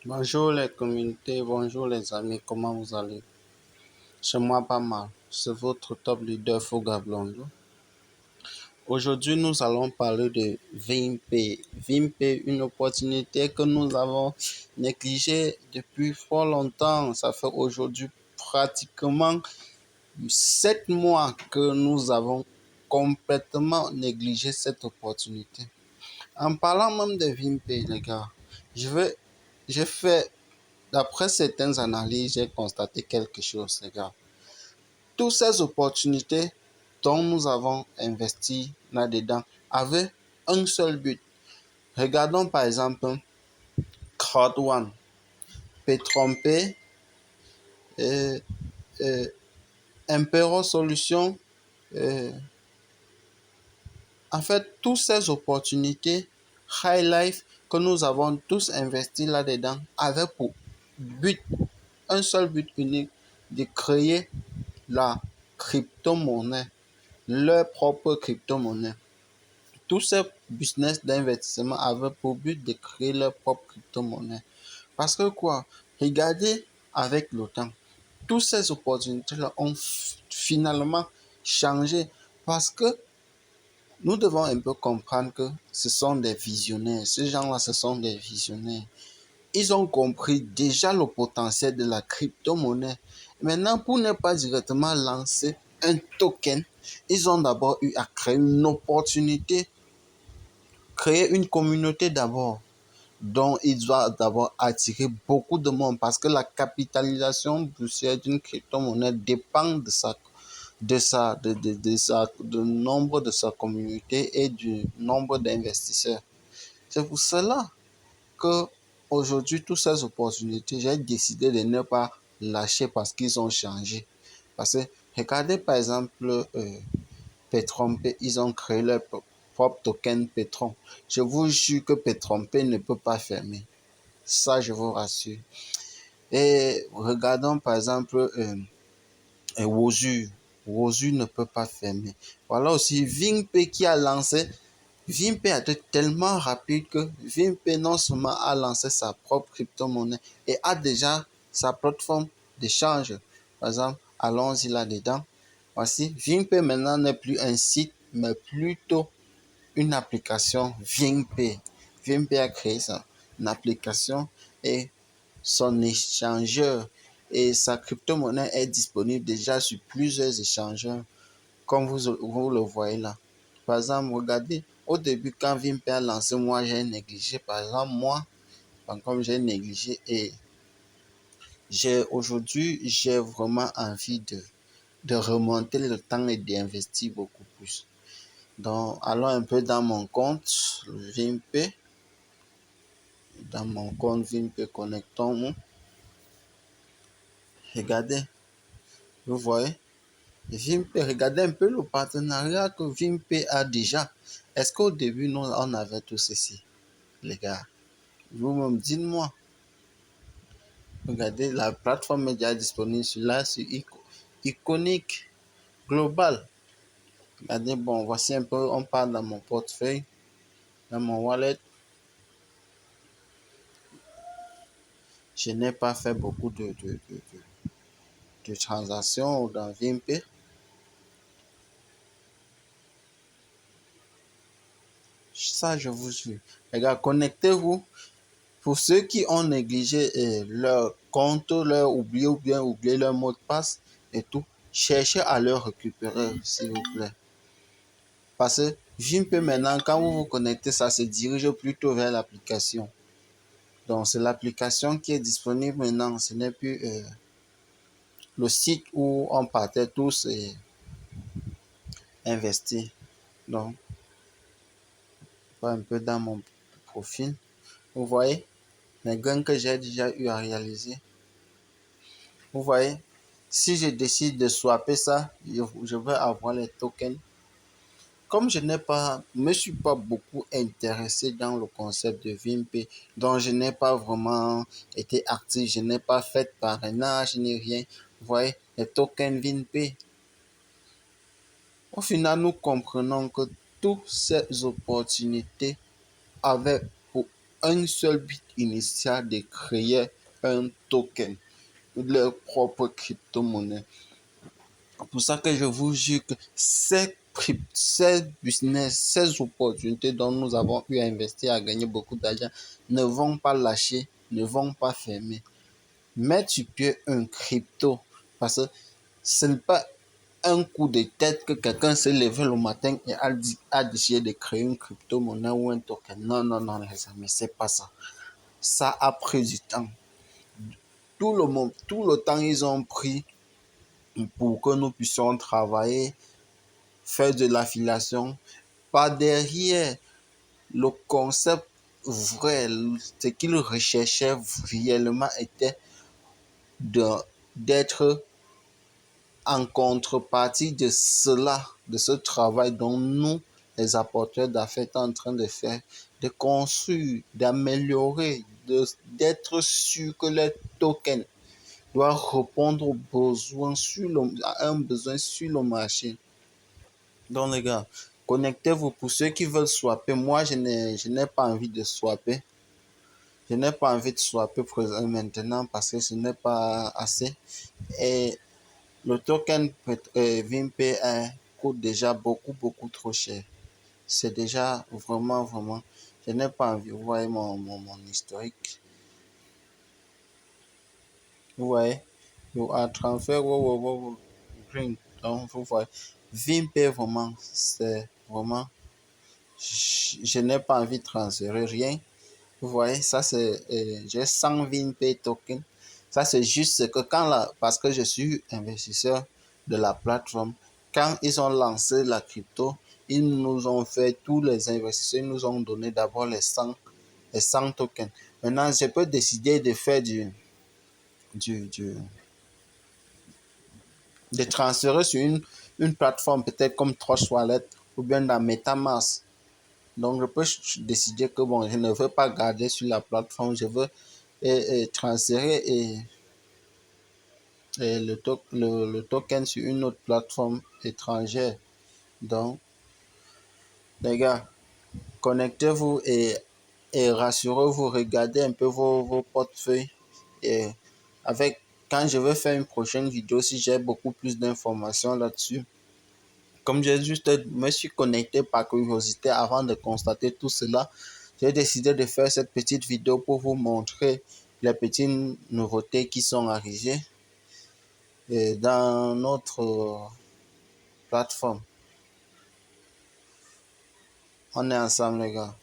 Bonjour les communautés, bonjour les amis, comment vous allez? Chez moi pas mal, c'est votre top leader Foga Blondo. Aujourd'hui nous allons parler de VMP. VMP, une opportunité que nous avons négligée depuis fort longtemps. Ça fait aujourd'hui pratiquement 7 mois que nous avons complètement négligé cette opportunité. En parlant même de VMP, les gars, j'ai fait d'après certaines analyses, j'ai constaté quelque chose, les gars. Toutes ces opportunités dont nous avons investi là-dedans avaient un seul but. Regardons par exemple Crowd1, P-Trompé, euh, euh, Impero Solutions. euh, En fait, toutes ces opportunités High Life que nous avons tous investi là-dedans avaient pour but, un seul but unique, de créer la crypto-monnaie, leur propre crypto-monnaie. Tous ces business d'investissement avaient pour but de créer leur propre crypto-monnaie. Parce que quoi? Regardez avec le temps. Toutes ces opportunités-là ont finalement changé parce que nous devons un peu comprendre que ce sont des visionnaires. Ces gens-là, ce sont des visionnaires. Ils ont compris déjà le potentiel de la crypto-monnaie. Maintenant, pour ne pas directement lancer un token, ils ont d'abord eu à créer une opportunité, créer une communauté d'abord, dont ils doivent d'abord attirer beaucoup de monde parce que la capitalisation boursière d'une crypto-monnaie dépend du nombre de sa communauté et du nombre d'investisseurs. C'est pour cela que aujourd'hui, toutes ces opportunités, j'ai décidé de ne pas lâcher parce qu'ils ont changé. Parce que regardez par exemple Petron, ils ont créé leur propre token Petron. Je vous jure que Petron ne peut pas fermer. Ça, je vous rassure. Et regardons par exemple Wozu. Wozu ne peut pas fermer. Voilà aussi Vimpe qui a lancé. Vimpe a été tellement rapide que Vimpe non seulement a lancé sa propre crypto-monnaie et a déjà sa plateforme d'échange. Par exemple, allons-y là-dedans. Voici, Vimpe maintenant n'est plus un site, mais plutôt une application Vimpe. Vimpe a créé une application et son échangeur et sa crypto-monnaie est disponible déjà sur plusieurs échangeurs, comme vous le voyez là. Par exemple, regardez, au début, quand Vimpe a lancé, moi, j'ai négligé. Par exemple, moi, comme j'ai négligé et aujourd'hui, j'ai vraiment envie de remonter le temps et d'investir beaucoup plus. Donc, allons un peu dans mon compte, Vimpe. Dans mon compte Vimpe, connectons-nous. Regardez, vous voyez, Vimpe, regardez un peu le partenariat que Vimpe a déjà. Est-ce qu'au début, nous, on avait tout ceci, les gars? Vous-même, dites-moi. Regardez, la plateforme est déjà disponible sur là, sur Iconic Global. Regardez, bon, voici un peu, on parle dans mon portefeuille, dans mon wallet. Je n'ai pas fait beaucoup de transactions dans Vimpe. Ça, je vous suis. Les gars, connectez-vous. Pour ceux qui ont négligé leur compte, leur oublié ou bien oublié leur mot de passe et tout, cherchez à le récupérer, s'il vous plaît. Parce que Vimpe maintenant, quand vous vous connectez, ça se dirige plutôt vers l'application. Donc, c'est l'application qui est disponible maintenant. Ce n'est plus le site où on partait tous et investir. Donc, un peu dans mon profil. Vous voyez les gains que j'ai déjà eu à réaliser. Vous voyez, si je décide de swapper ça, je vais avoir les tokens. Comme je me suis pas beaucoup intéressé dans le concept de Vimpe, donc je n'ai pas vraiment été actif, je n'ai pas fait parrainage ni rien. Vous voyez, les tokens Vimpe. Au final, nous comprenons que toutes ces opportunités avaient pour un seul but initial de créer un token, leur propre crypto-monnaie. C'est pour ça que je vous jure que ces business, ces opportunités dont nous avons eu à investir, à gagner beaucoup d'argent, ne vont pas lâcher, ne vont pas fermer. Mettre sur pied un crypto, parce que ce n'est pas un coup de tête que quelqu'un s'est levé le matin et a décidé de créer une crypto-monnaie ou un token. Non, non, non, les amis, c'est pas ça. Ça a pris du temps. Tout le temps, ils ont pris pour que nous puissions travailler, faire de l'affiliation. Par derrière, le concept vrai, ce qu'ils recherchaient réellement était d'être en contrepartie de cela, de ce travail dont nous, les apporteurs d'affaires, sommes en train de faire, de construire, d'améliorer, d'être sûr que les tokens doivent répondre aux besoins à un besoin sur le marché. Donc les gars, connectez-vous pour ceux qui veulent swapper. Moi, je n'ai pas envie de swapper. Je n'ai pas envie de swapper maintenant parce que ce n'est pas assez. Et le token VMP1 coûte déjà beaucoup trop cher. C'est déjà vraiment. Je n'ai pas envie. Vous voyez mon historique. Vous voyez. You are transfer. Green. Donc, vous voyez. VMP vraiment, c'est vraiment. Je n'ai pas envie de transférer rien. Vous voyez, ça c'est. J'ai 100 VMP tokens. Ça c'est juste que parce que je suis investisseur de la plateforme, quand ils ont lancé la crypto, ils nous ont fait, tous les investisseurs, ils nous ont donné d'abord les 100 tokens. Maintenant, je peux décider de faire de transférer sur une plateforme peut-être comme Trust Wallet ou bien dans MetaMask. Donc, je peux décider que bon, je ne veux pas garder sur la plateforme, je veux transférer le token sur une autre plateforme étrangère. Donc, les gars, connectez-vous et rassurez-vous, regardez un peu vos portefeuilles. Et quand je vais faire une prochaine vidéo, si j'ai beaucoup plus d'informations là-dessus, comme j'ai juste me suis connecté par curiosité avant de constater tout cela, j'ai décidé de faire cette petite vidéo pour vous montrer les petites nouveautés qui sont arrivées dans notre plateforme. On est ensemble, les gars.